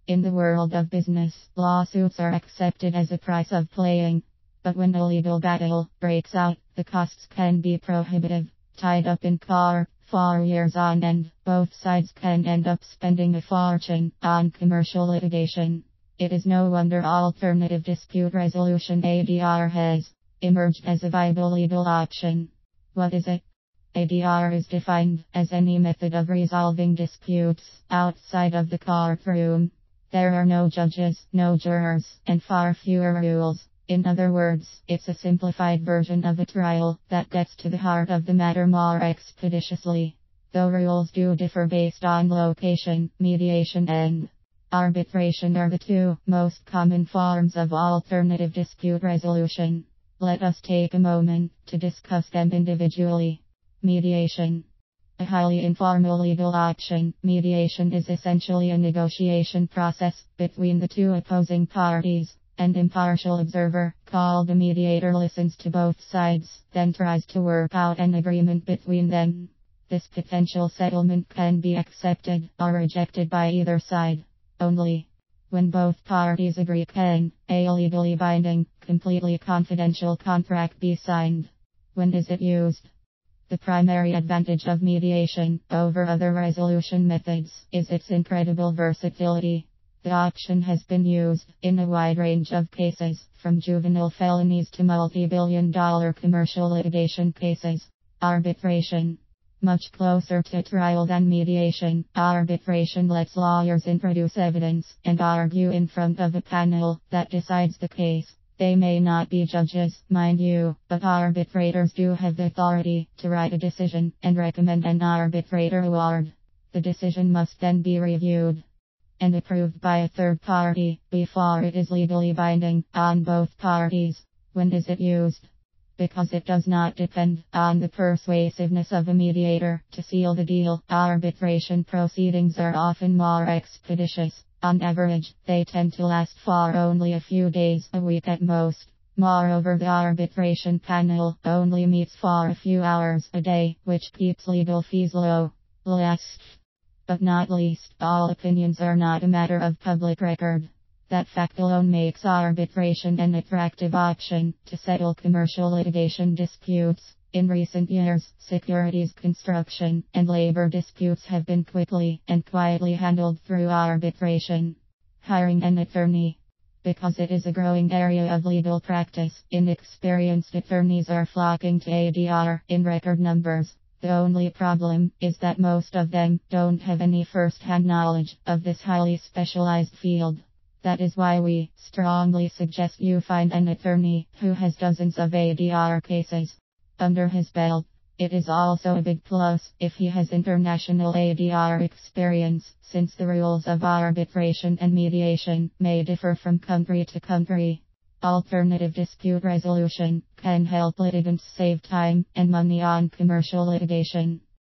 In the world of business, lawsuits are accepted as a price of playing. But when a legal battle breaks out, the costs can be prohibitive. Tied up in court for years on end, both sides can end up spending a fortune on commercial litigation. It is no wonder alternative dispute resolution ADR has emerged as a viable legal option. What is it? ADR is defined as any method of resolving disputes outside of the courtroom. There are no judges, no jurors, and far fewer rules. In other words, it's a simplified version of a trial that gets to the heart of the matter more expeditiously. Though rules do differ based on location, mediation and arbitration are the two most common forms of alternative dispute resolution. Let us take a moment to discuss them individually. Mediation. A highly informal legal option, mediation is essentially a negotiation process between the two opposing parties. An impartial observer, called a mediator, listens to both sides, then tries to work out an agreement between them. This potential settlement can be accepted or rejected by either side. Only when both parties agree can a legally binding, completely confidential contract be signed. When is it used? The primary advantage of mediation over other resolution methods is its incredible versatility. The option has been used in a wide range of cases, from juvenile felonies to multi-billion-dollar commercial litigation cases. Arbitration. Much closer to trial than mediation, arbitration lets lawyers introduce evidence and argue in front of a panel that decides the case. They may not be judges, mind you, but arbitrators do have the authority to write a decision and recommend an arbitrator award. The decision must then be reviewed and approved by a third party before it is legally binding on both parties. When is it used? Because it does not depend on the persuasiveness of a mediator to seal the deal, arbitration proceedings are often more expeditious. On average, they tend to last for only a few days, a week at most. Moreover, the arbitration panel only meets for a few hours a day, which keeps legal fees low. Last but not least, all opinions are not a matter of public record. That fact alone makes arbitration an attractive option to settle commercial litigation disputes. In recent years, securities, construction, and labor disputes have been quickly and quietly handled through arbitration. Hiring an attorney. Because it is a growing area of legal practice, inexperienced attorneys are flocking to ADR in record numbers. The only problem is that most of them don't have any first-hand knowledge of this highly specialized field. That is why we strongly suggest you find an attorney who has dozens of ADR cases under his belt. It is also a big plus if he has international ADR experience, since the rules of arbitration and mediation may differ from country to country. Alternative dispute resolution can help litigants save time and money on commercial litigation.